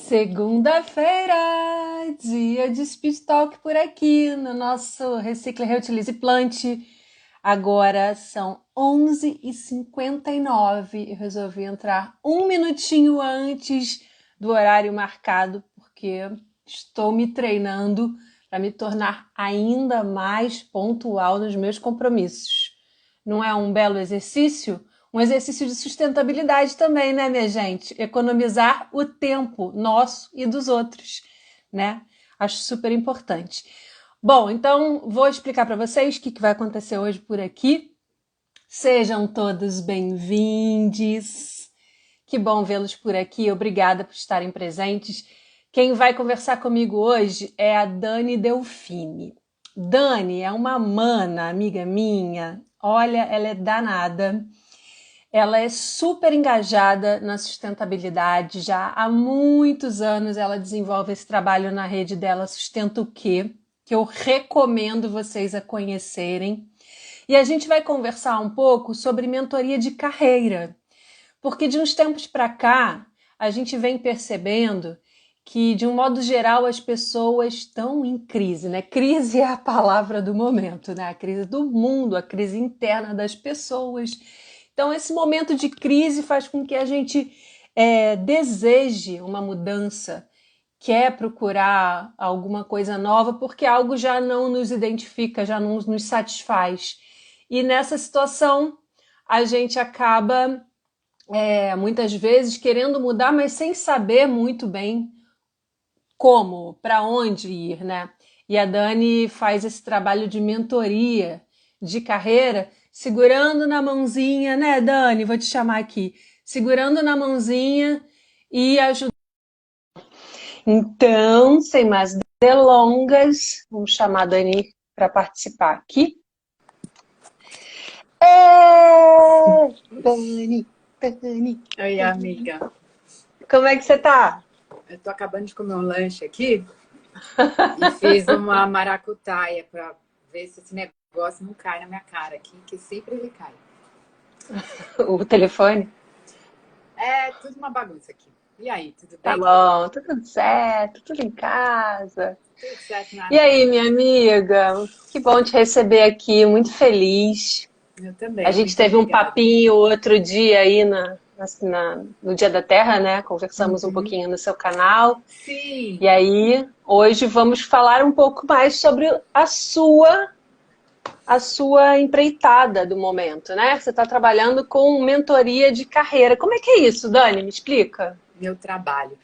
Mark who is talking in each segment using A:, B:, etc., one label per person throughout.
A: Segunda-feira, dia de Speed Talk por aqui no nosso Recicle, Reutilize e Plante. Agora são 11h59. Eu resolvi entrar um minutinho antes do horário marcado, porque estou me treinando para me tornar ainda mais pontual nos meus compromissos. Não é um belo exercício? Um exercício de sustentabilidade também, né, minha gente? Economizar o tempo nosso e dos outros, né? Acho super importante. Bom, então vou explicar para vocês o que vai acontecer hoje por aqui. Sejam todos bem-vindos. Que bom vê-los por aqui. Obrigada por estarem presentes. Quem vai conversar comigo hoje é a Dani Delfini. Dani é uma mana, amiga minha. Olha, ela é danada. Ela é super engajada na sustentabilidade. Já há muitos anos ela desenvolve esse trabalho na rede dela, Sustenta o Quê? Que eu recomendo vocês a conhecerem. E a gente vai conversar um pouco sobre mentoria de carreira. Porque de uns tempos para cá, a gente vem percebendo que, de um modo geral, as pessoas estão em crise, né? Crise é a palavra do momento, né? A crise do mundo, a crise interna das pessoas. Então, esse momento de crise faz com que a gente deseje uma mudança, quer procurar alguma coisa nova, porque algo já não nos identifica, já não nos satisfaz. E nessa situação, a gente acaba muitas vezes querendo mudar, mas sem saber muito bem como, para onde ir, né? E a Dani faz esse trabalho de mentoria de carreira, segurando na mãozinha, né, Dani? Vou te chamar aqui. Segurando na mãozinha e ajudando. Então, sem mais delongas, vamos chamar a Dani para participar aqui. Dani, Dani.
B: Oi, amiga.
A: Como é que você tá?
B: Eu tô acabando de comer um lanche aqui e fiz uma maracutaia para ver se esse negócio não cai na minha cara aqui, que sempre ele cai.
A: O telefone?
B: É tudo uma bagunça aqui. E aí, tudo
A: Tá
B: bem?
A: bom, tá tudo certo, tudo em casa.
B: Tudo certo na
A: E
B: vida.
A: aí, minha amiga? Que bom te receber aqui, muito feliz.
B: Eu
A: A
B: também,
A: gente
B: muito
A: teve um
B: obrigada.
A: papinho outro dia aí no Dia da Terra, né? Conversamos um
B: Uhum.
A: pouquinho no seu canal.
B: Sim,
A: E aí, hoje vamos falar um pouco mais sobre a sua empreitada do momento, né? Você está trabalhando com mentoria de carreira. Como é que é isso, Dani? Me explica.
B: meu trabalho.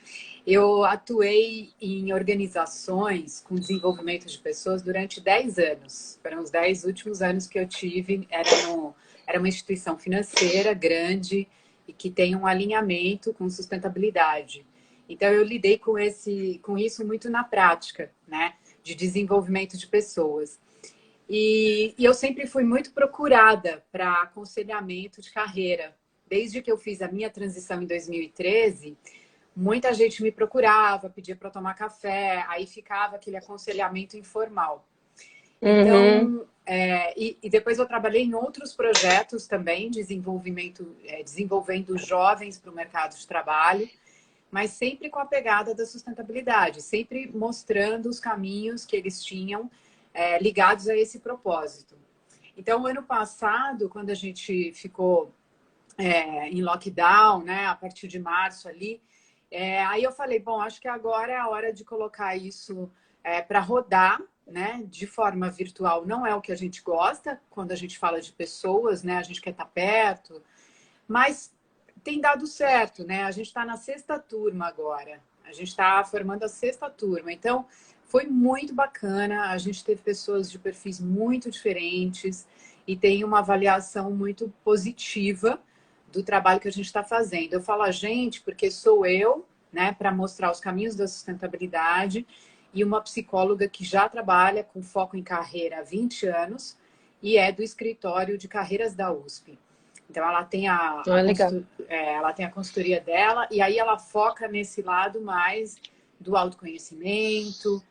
B: Eu atuei em organizações com desenvolvimento de pessoas durante 10 anos. Foram os 10 últimos anos que eu tive. Era uma instituição financeira grande e que tem um alinhamento com sustentabilidade. Então, eu lidei com isso muito na prática, né? De desenvolvimento de pessoas. E eu sempre fui muito procurada para aconselhamento de carreira. Desde que eu fiz a minha transição em 2013, muita gente me procurava, pedia para tomar café, aí ficava aquele aconselhamento informal.
A: Uhum.
B: Então, e depois eu trabalhei em outros projetos também, desenvolvendo jovens para o mercado de trabalho, mas sempre com a pegada da sustentabilidade, sempre mostrando os caminhos que eles tinham ligados a esse propósito. Então, ano passado, quando a gente ficou em lockdown, né, a partir de março ali, aí eu falei, bom, acho que agora é a hora de colocar isso para rodar, né, de forma virtual. Não é o que a gente gosta quando a gente fala de pessoas, né, a gente quer estar perto, mas tem dado certo, né? A gente está na sexta turma agora, a gente está formando a sexta turma, então foi muito bacana. A gente teve pessoas de perfis muito diferentes e tem uma avaliação muito positiva do trabalho que a gente está fazendo. Eu falo a gente porque sou eu, né, para mostrar os caminhos da sustentabilidade, e uma psicóloga que já trabalha com foco em carreira há 20 anos e é do escritório de carreiras da USP. Então, ela tem
A: Legal.
B: ela tem a consultoria dela, e aí ela foca nesse lado mais do autoconhecimento,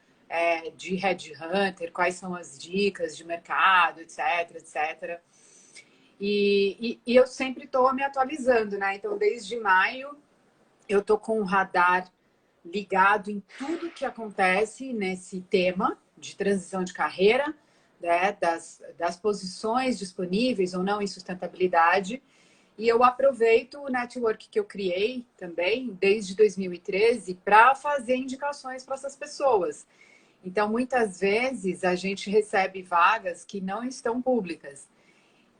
B: de headhunter, quais são as dicas de mercado, etc, etc. E eu sempre estou me atualizando, né? Então, desde maio, eu estou com um radar ligado em tudo que acontece nesse tema de transição de carreira, né, das posições disponíveis ou não em sustentabilidade. E eu aproveito o network que eu criei também, desde 2013, para fazer indicações para essas pessoas. Então, muitas vezes, a gente recebe vagas que não estão públicas.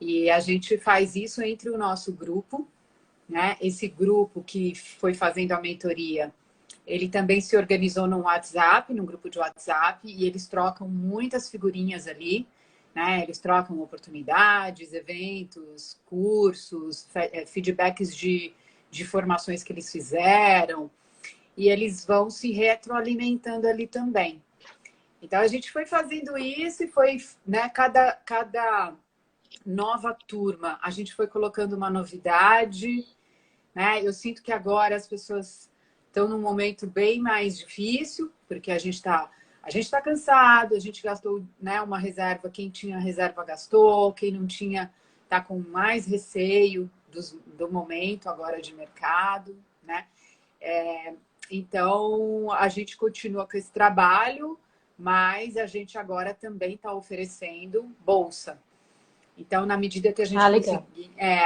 B: E a gente faz isso entre o nosso grupo, né? Esse grupo que foi fazendo a mentoria, ele também se organizou num WhatsApp, num grupo de WhatsApp, e eles trocam muitas figurinhas ali, né? Eles trocam oportunidades, eventos, cursos, feedbacks de formações que eles fizeram, e eles vão se retroalimentando ali também. Então, a gente foi fazendo isso e foi, né, cada nova turma, a gente foi colocando uma novidade, né? Eu sinto que agora as pessoas estão num momento bem mais difícil, porque a gente tá cansado, a gente gastou, né, uma reserva, quem tinha reserva gastou, quem não tinha tá com mais receio do momento agora de mercado, né? Então, a gente continua com esse trabalho, mas a gente agora também está oferecendo bolsa. Então, na medida que
A: Legal.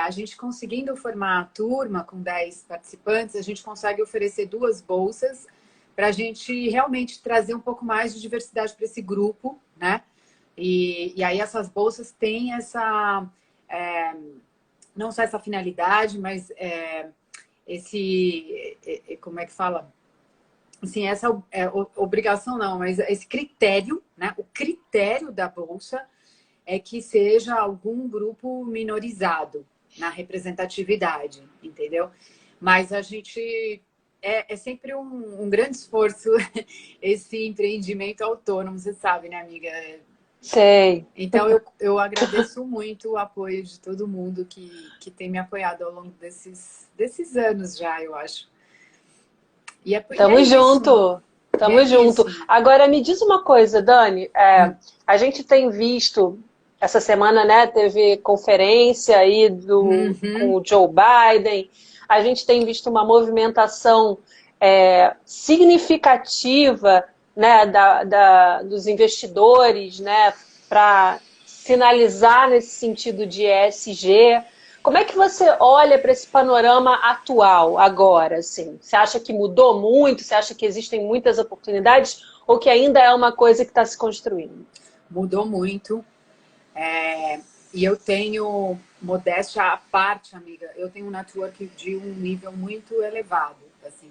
B: a gente conseguindo formar a turma com 10 participantes, a gente consegue oferecer 2 bolsas para a gente realmente trazer um pouco mais de diversidade para esse grupo, né? E aí essas bolsas têm não só essa finalidade, mas como é que fala? Assim, essa obrigação não, mas esse critério, né? O critério da bolsa é que seja algum grupo minorizado na representatividade, entendeu? Mas a gente é sempre um grande esforço esse empreendimento autônomo, você sabe, né, amiga?
A: Sei.
B: Então eu agradeço muito o apoio de todo mundo que tem me apoiado ao longo desses anos já, eu acho. E é
A: Tamo
B: isso.
A: junto.
B: E é
A: Tamo junto.
B: isso.
A: Agora, me diz uma coisa, Dani.
B: Hum.
A: A gente tem visto, essa semana, né, teve conferência aí com
B: Uhum.
A: o Joe Biden. A gente tem visto uma movimentação significativa, né, dos investidores, né, para sinalizar nesse sentido de ESG. Como é que você olha para esse panorama atual, agora? Assim? Você acha que mudou muito? Você acha que existem muitas oportunidades? Ou que ainda é uma coisa que está se construindo?
B: Mudou muito. E eu tenho, modéstia à parte, amiga, eu tenho um network de um nível muito elevado, assim,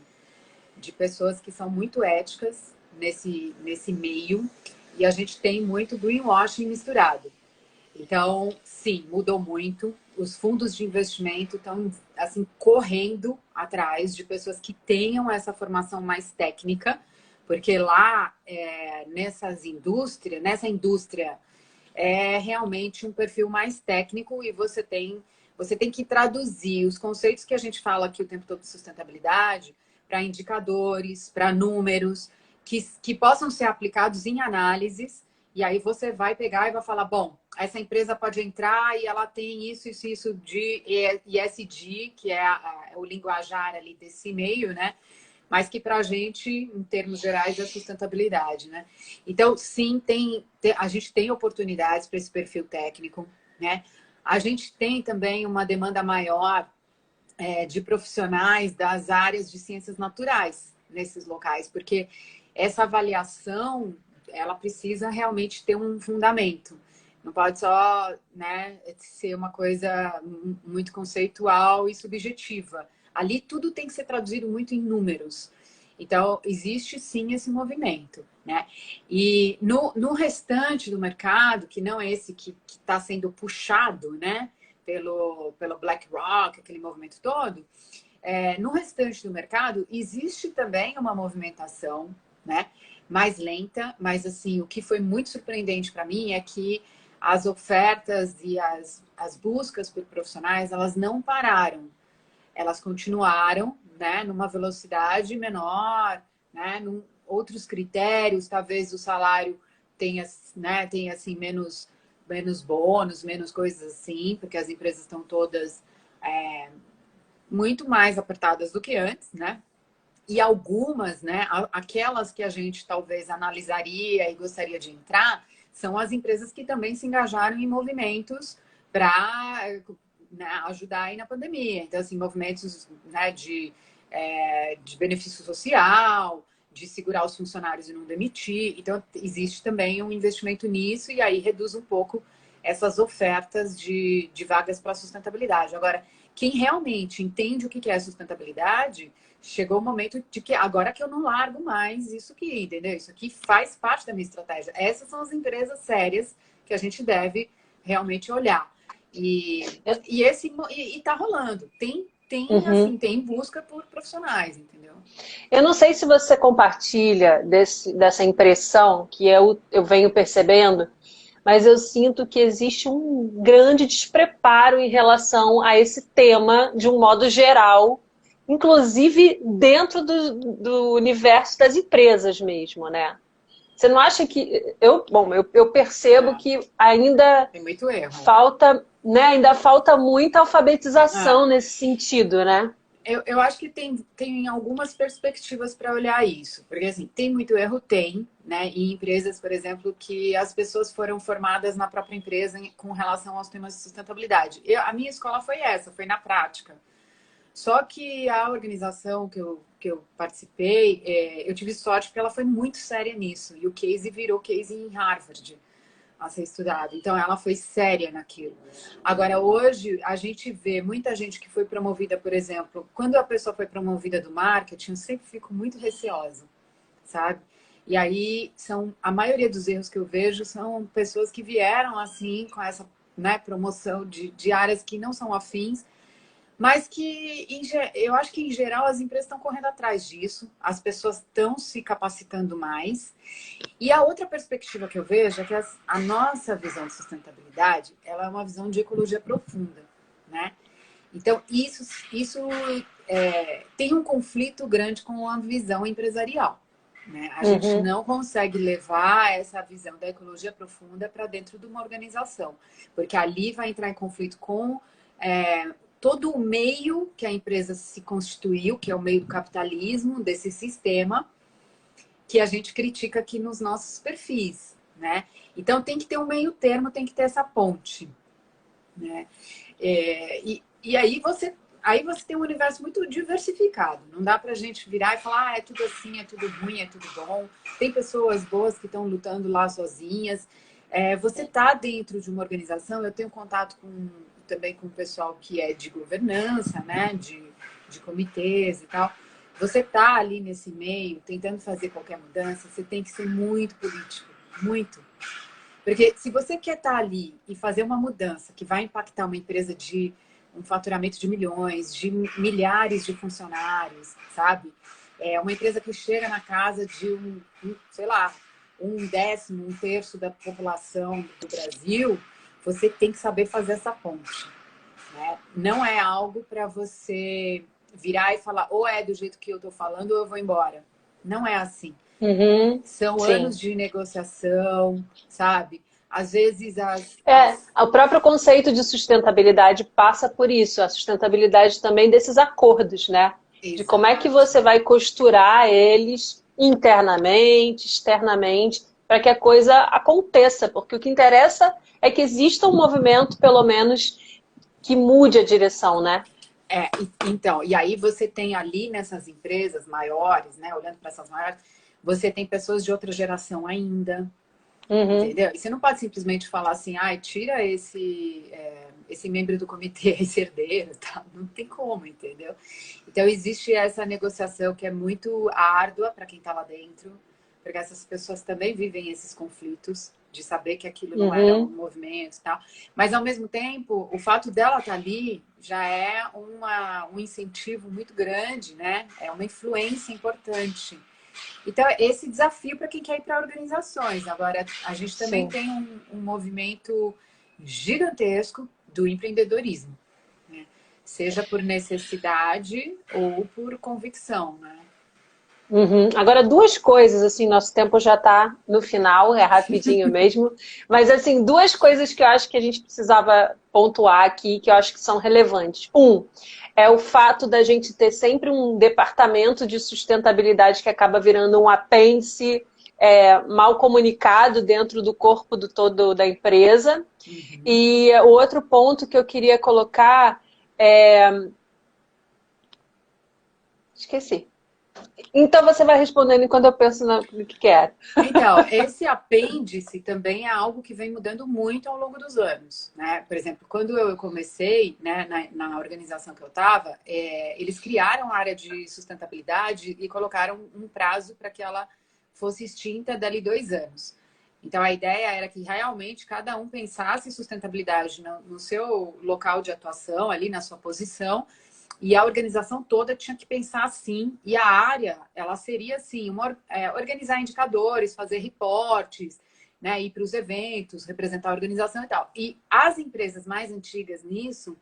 B: de pessoas que são muito éticas nesse meio, e a gente tem muito greenwashing misturado. Então, sim, mudou muito. Os fundos de investimento estão, assim, correndo atrás de pessoas que tenham essa formação mais técnica, porque lá, nessa indústria, é realmente um perfil mais técnico e você tem que traduzir os conceitos que a gente fala aqui o tempo todo de sustentabilidade para indicadores, para números, que possam ser aplicados em análises. E aí você vai pegar e vai falar, bom, essa empresa pode entrar e ela tem isso de ESG, que é o linguajar ali desse meio, né? Mas que para a gente, em termos gerais, é sustentabilidade, né? Então, sim, a gente tem oportunidades para esse perfil técnico, né? A gente tem também uma demanda maior de profissionais das áreas de ciências naturais nesses locais, porque essa avaliação, ela precisa realmente ter um fundamento. Não pode só, né, ser uma coisa muito conceitual e subjetiva. Ali tudo tem que ser traduzido muito em números. Então, existe sim esse movimento, né? E no restante do mercado, que não é esse que está sendo puxado, né, pelo BlackRock, aquele movimento todo, no restante do mercado existe também uma movimentação, né, mais lenta, mas assim, o que foi muito surpreendente para mim é que as ofertas e as buscas por profissionais, elas não pararam. Elas continuaram, né, numa velocidade menor, né, outros critérios, talvez o salário tenha assim, menos bônus, menos coisas assim, porque as empresas estão todas muito mais apertadas do que antes, né? E algumas, né, aquelas que a gente talvez analisaria e gostaria de entrar, são as empresas que também se engajaram em movimentos para, né, ajudar aí na pandemia. Então, assim, movimentos, né, de benefício social, de segurar os funcionários e não demitir. Então, existe também um investimento nisso e aí reduz um pouco essas ofertas de vagas para sustentabilidade. Agora, quem realmente entende o que é sustentabilidade, chegou o momento de que agora que eu não largo mais isso aqui, entendeu? Isso aqui faz parte da minha estratégia. Essas são as empresas sérias que a gente deve realmente olhar. E tá rolando.
A: Uhum.
B: Assim, tem busca por profissionais, entendeu?
A: Eu não sei se você compartilha dessa impressão que eu venho percebendo, mas eu sinto que existe um grande despreparo em relação a esse tema de um modo geral, inclusive dentro do universo das empresas mesmo, né? Você não acha que... eu percebo que ainda
B: tem muito erro.
A: falta, né, ainda falta muita alfabetização nesse sentido, né?
B: Eu acho que tem algumas perspectivas para olhar isso. Porque, assim, tem muito erro? Tem, né? Em empresas, por exemplo, que as pessoas foram formadas na própria empresa com relação aos temas de sustentabilidade. A minha escola foi essa, foi na prática. Só que a organização que eu participei, eu tive sorte porque ela foi muito séria nisso. E o case virou case em Harvard a ser estudado. Então, ela foi séria naquilo. Agora, hoje, a gente vê muita gente que foi promovida, por exemplo, quando a pessoa foi promovida do marketing, eu sempre fico muito receosa, sabe? E aí, a maioria dos erros que eu vejo são pessoas que vieram, assim, com essa, né, promoção de áreas que não são afins, mas que eu acho que, em geral, as empresas estão correndo atrás disso, as pessoas estão se capacitando mais. E a outra perspectiva que eu vejo é que a nossa visão de sustentabilidade, ela é uma visão de ecologia profunda, né? Então, isso tem um conflito grande com a visão empresarial, né? A gente não consegue levar essa visão da ecologia profunda para dentro de uma organização, porque ali vai entrar em conflito com todo o meio que a empresa se constituiu, que é o meio do capitalismo, desse sistema, que a gente critica aqui nos nossos perfis, né? Então, tem que ter um meio termo, tem que ter essa ponte, né? E aí você tem um universo muito diversificado. Não dá pra gente virar e falar, é tudo assim, é tudo ruim, é tudo bom. Tem pessoas boas que estão lutando lá sozinhas. Você tá dentro de uma organização, eu tenho contato também com o pessoal que é de governança, né? De comitês e tal. Você tá ali nesse meio, tentando fazer qualquer mudança, você tem que ser muito político, muito. Porque se você quer estar ali e fazer uma mudança que vai impactar uma empresa de um faturamento de milhões, de milhares de funcionários, sabe? Uma empresa que chega na casa de sei lá, 1/10, 1/3 da população do Brasil, você tem que saber fazer essa ponte, né? Não é algo para você virar e falar, ou é do jeito que eu estou falando, ou eu vou embora. Não é assim. São anos de negociação, sabe? Às vezes
A: o próprio conceito de sustentabilidade passa por isso, a sustentabilidade também desses acordos, né?
B: Exato.
A: De como é que você vai costurar eles internamente, externamente, para que a coisa aconteça, porque o que interessa é que exista um movimento, pelo menos, que mude a direção, né?
B: Então, e aí você tem ali nessas empresas maiores, né? Olhando para essas maiores, você tem pessoas de outra geração ainda, entendeu? E você não pode simplesmente falar assim, tira esse membro do comitê, esse herdeiro, tá? Não tem como, entendeu? Então, existe essa negociação que é muito árdua para quem está lá dentro, porque essas pessoas também vivem esses conflitos de saber que aquilo não era um movimento e tal. Mas, ao mesmo tempo, o fato dela estar ali já é um incentivo muito grande, né? É uma influência importante. Então, esse desafio para quem quer ir para organizações. Agora, a gente também tem um movimento gigantesco do empreendedorismo, né? Seja por necessidade ou por convicção, né?
A: Agora, duas coisas, assim, nosso tempo já está no final, é rapidinho mesmo, mas, assim, duas coisas que eu acho que a gente precisava pontuar aqui que eu acho que são relevantes. É o fato da gente ter sempre um departamento de sustentabilidade que acaba virando um apêndice mal comunicado dentro do corpo do todo da empresa.
B: Uhum.
A: E o outro ponto que eu queria colocar é... Esqueci. Então você vai respondendo enquanto eu penso no que quero.
B: Então, esse apêndice também é algo que vem mudando muito ao longo dos anos, né? Por exemplo, quando eu comecei, né, na organização que eu estava, eles criaram a área de sustentabilidade e colocaram um prazo para que ela fosse extinta dali 2 anos. Então, a ideia era que realmente cada um pensasse em sustentabilidade no seu local de atuação, ali na sua posição, e a organização toda tinha que pensar assim, e a área, ela seria assim, organizar indicadores, fazer reportes, né, ir para os eventos, representar a organização e tal. E as empresas mais antigas nisso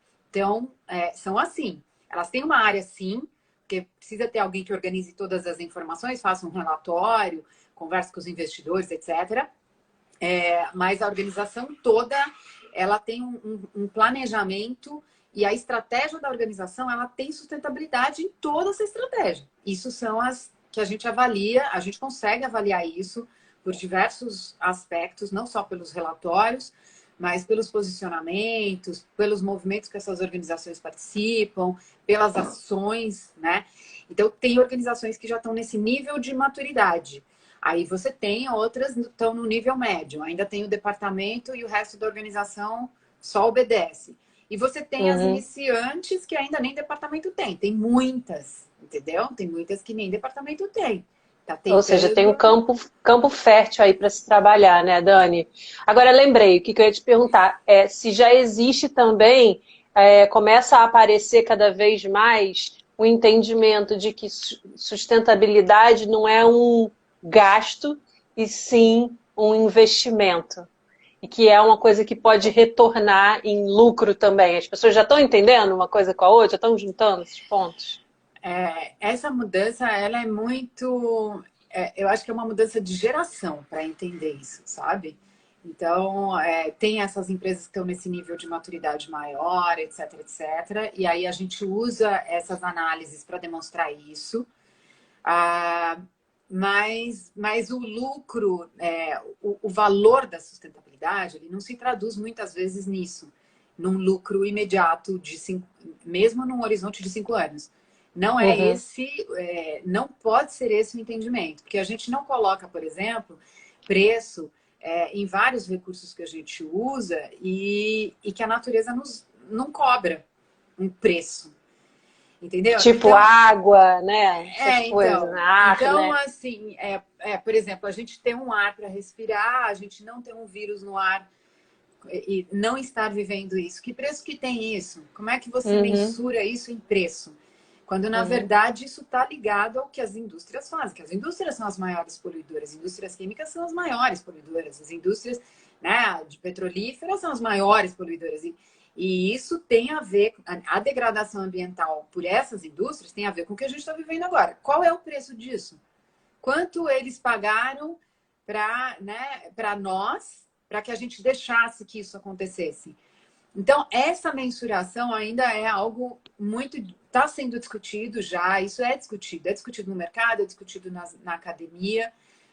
B: são assim, elas têm uma área sim, porque precisa ter alguém que organize todas as informações, faça um relatório, converse com os investidores, etc. Mas a organização toda, ela tem um planejamento. E a estratégia da organização, ela tem sustentabilidade em toda essa estratégia. Isso são as que a gente avalia, a gente consegue avaliar isso por diversos aspectos, não só pelos relatórios, mas pelos posicionamentos, pelos movimentos que essas organizações participam, pelas ações, né? Então, tem organizações que já estão nesse nível de maturidade. Aí você tem outras que estão no nível médio. Ainda tem o departamento e o resto da organização só obedece. E você tem as iniciantes que ainda nem departamento tem. Tem muitas, entendeu? Tem muitas que nem departamento tem. Tá tentando...
A: Ou seja, tem um campo fértil aí para se trabalhar, né, Dani? Agora, lembrei, o que eu ia te perguntar se já existe também, começa a aparecer cada vez mais o entendimento de que sustentabilidade não é um gasto, e sim um investimento. E que é uma coisa que pode retornar em lucro também. As pessoas já estão entendendo uma coisa com a outra? Já estão juntando esses pontos?
B: Essa mudança, ela é muito... eu acho que é uma mudança de geração para entender isso, sabe? Então, tem essas empresas que estão nesse nível de maturidade maior, etc, etc. E aí a gente usa essas análises para demonstrar isso. Mas o lucro, o valor da sustentabilidade, ele não se traduz muitas vezes nisso, num lucro imediato, mesmo num horizonte de 5 anos. Não é não pode ser esse o entendimento, porque a gente não coloca, por exemplo, preço em vários recursos que a gente usa e que a natureza não cobra um preço. Entendeu?
A: Tipo
B: então,
A: água, né? Essas coisas,
B: então,
A: né? Ar,
B: então
A: né?
B: assim, por exemplo, a gente tem um ar para respirar, a gente não tem um vírus no ar e não estar vivendo isso. Que preço que tem isso? Como é que você mensura isso em preço? Quando, na verdade, isso está ligado ao que as indústrias fazem, que as indústrias são as maiores poluidoras, as indústrias químicas são as maiores poluidoras, as indústrias, né, de petrolíferas são as maiores poluidoras. E isso tem a ver, a degradação ambiental por essas indústrias tem a ver com o que a gente está vivendo agora. Qual é o preço disso? Quanto eles pagaram para nós, para que a gente deixasse que isso acontecesse? Então, essa mensuração ainda é algo muito... Está sendo discutido já, isso é discutido no mercado, é discutido na academia,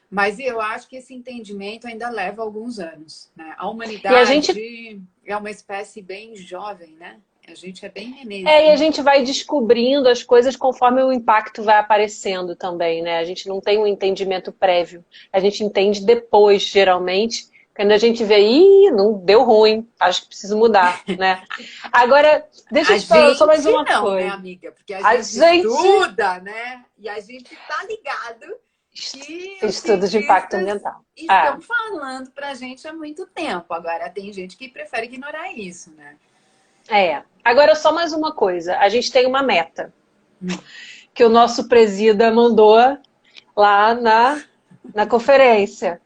B: mas eu acho que esse entendimento ainda leva alguns anos, né? A humanidade é uma espécie bem jovem, né? A gente é bem neném.
A: E a gente vai descobrindo as coisas conforme o impacto vai aparecendo também, né? A gente não tem um entendimento prévio. A gente entende depois, geralmente, quando a gente vê, não deu ruim, acho que preciso mudar, né? Agora, deixa eu te falar só mais uma coisa.
B: Né, amiga? Porque a gente estuda, né? E a gente tá ligado que
A: estudos de impacto ambiental
B: estão falando pra gente há muito tempo. Agora, tem gente que prefere ignorar isso, né?
A: Agora, só mais uma coisa. A gente tem uma meta que o nosso presida mandou lá na conferência.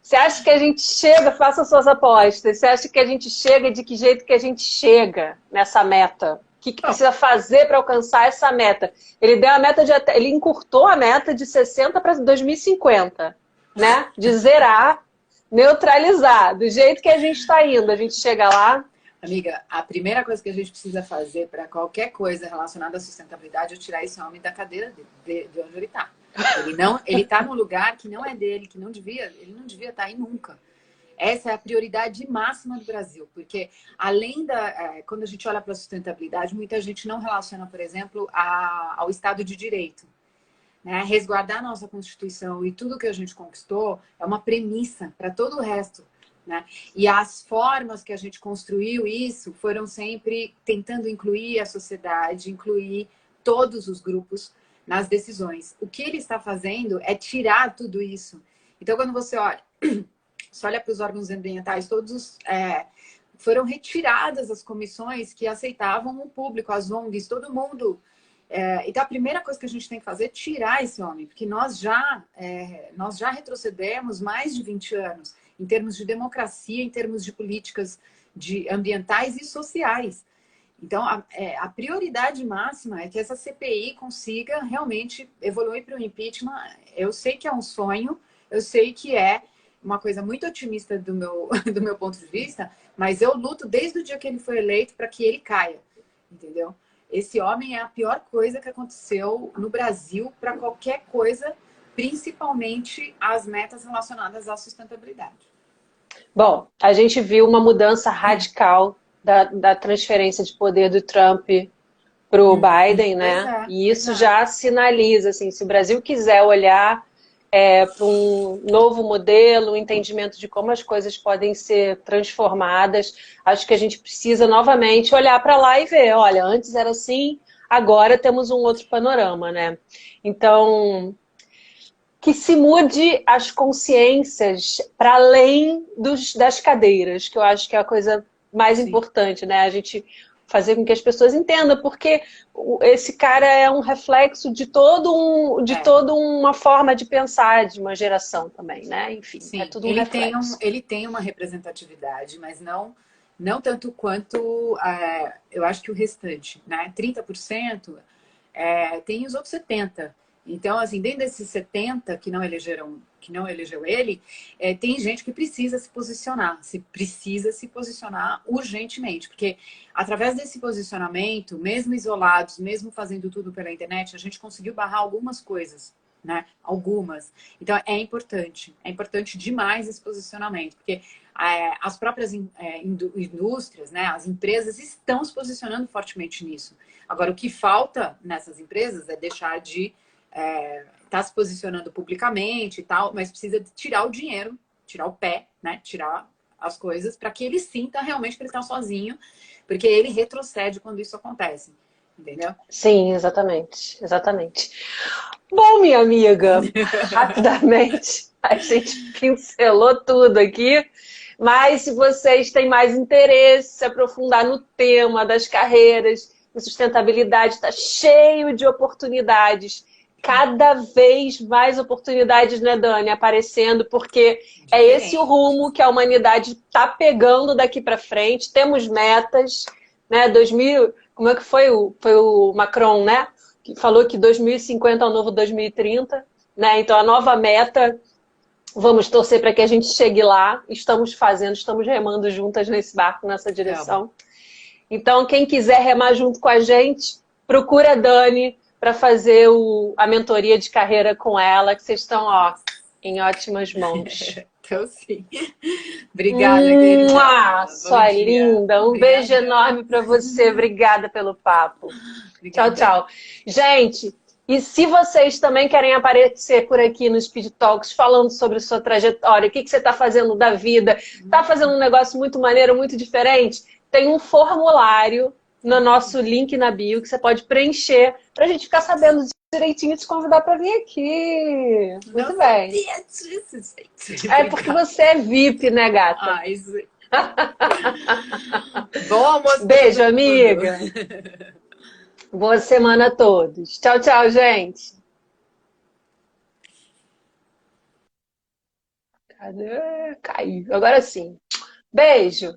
A: Você acha que a gente chega, faça suas apostas, você acha que a gente chega, de que jeito que a gente chega nessa meta? O que precisa fazer para alcançar essa meta? Ele deu a meta ele encurtou a meta de 60 para 2050, né? De zerar, neutralizar. Do jeito que a gente está indo, a gente chega lá?
B: Amiga, a primeira coisa que a gente precisa fazer para qualquer coisa relacionada à sustentabilidade é tirar esse homem da cadeira de onde ele está. Ele está num lugar que não é dele, que ele não devia estar aí nunca. Essa é a prioridade máxima do Brasil, porque quando a gente olha para a sustentabilidade, muita gente não relaciona, por exemplo, ao Estado de Direito. Né? Resguardar a nossa Constituição e tudo que a gente conquistou é uma premissa para todo o resto. Né? E as formas que a gente construiu isso foram sempre tentando incluir a sociedade, incluir todos os grupos nas decisões. O que ele está fazendo é tirar tudo isso. Então, quando você olha para os órgãos ambientais, todos foram retiradas as comissões que aceitavam o público, as ONGs, todo mundo. Então, a primeira coisa que a gente tem que fazer é tirar esse homem, porque nós já retrocedemos mais de 20 anos em termos de democracia, em termos de políticas ambientais e sociais. Então, a prioridade máxima é que essa CPI consiga realmente evoluir para o impeachment. Eu sei que é um sonho, eu sei que é uma coisa muito otimista do meu ponto de vista, mas eu luto desde o dia que ele foi eleito para que ele caia, entendeu? Esse homem é a pior coisa que aconteceu no Brasil para qualquer coisa, principalmente as metas relacionadas à sustentabilidade.
A: Bom, a gente viu uma mudança radical da transferência de poder do Trump para o Biden, né? E isso já sinaliza, assim, se o Brasil quiser olhar para um novo modelo, um entendimento de como as coisas podem ser transformadas, acho que a gente precisa novamente olhar para lá e ver, olha, antes era assim, agora temos um outro panorama, né? Então, que se mude as consciências para além das cadeiras, que eu acho que é a coisa mais importante, né? A gente fazer com que as pessoas entendam, porque esse cara é um reflexo de toda uma forma de pensar de uma geração também, né? Enfim,
B: sim,
A: é tudo um reflexo.
B: Ele tem uma representatividade, mas não tanto quanto eu acho que o restante, né? 30% tem os outros 70%. Então, assim, dentro desses 70 que não elegeu ele, tem gente que precisa se posicionar urgentemente, porque através desse posicionamento, mesmo isolados, mesmo fazendo tudo pela internet, a gente conseguiu barrar algumas coisas, né? Algumas. Então, é importante demais esse posicionamento, porque as próprias indústrias, né, as empresas estão se posicionando fortemente nisso. Agora, o que falta nessas empresas é deixar de tá se posicionando publicamente e tal, mas precisa tirar o dinheiro, tirar o pé, né? Tirar as coisas para que ele sinta realmente que ele está sozinho, porque ele retrocede quando isso acontece, entendeu?
A: Sim, exatamente, exatamente. Bom, minha amiga, rapidamente a gente pincelou tudo aqui, mas se vocês têm mais interesse, se aprofundar no tema das carreiras e sustentabilidade, está cheio de oportunidades. Cada vez mais oportunidades, né, Dani, aparecendo, porque é esse o rumo que a humanidade está pegando daqui para frente. Temos metas, né? 2000, como é que foi o Macron, né? Que falou que 2050 é o novo 2030, né? Então a nova meta, vamos torcer para que a gente chegue lá. Estamos remando juntas nesse barco, nessa direção. Então, quem quiser remar junto com a gente, procura a Dani para fazer a mentoria de carreira com ela, que vocês estão, em ótimas mãos.
B: Então, sim. Obrigada, querida.
A: Sua linda. Um beijo enorme para você. Obrigada pelo papo. Obrigada. Tchau, tchau. Gente, e se vocês também querem aparecer por aqui no Speed Talks, falando sobre sua trajetória, o que você está fazendo da vida, está fazendo um negócio muito maneiro, muito diferente, tem um formulário no nosso link na bio que você pode preencher para a gente ficar sabendo direitinho e te convidar para vir aqui. Muito bem.
B: Disso, gente.
A: É porque você é VIP, né, gata?
B: Isso. Bom almoço.
A: Beijo, amiga. Boa semana a todos. Tchau, tchau, gente. Cadê? Caiu. Agora sim. Beijo.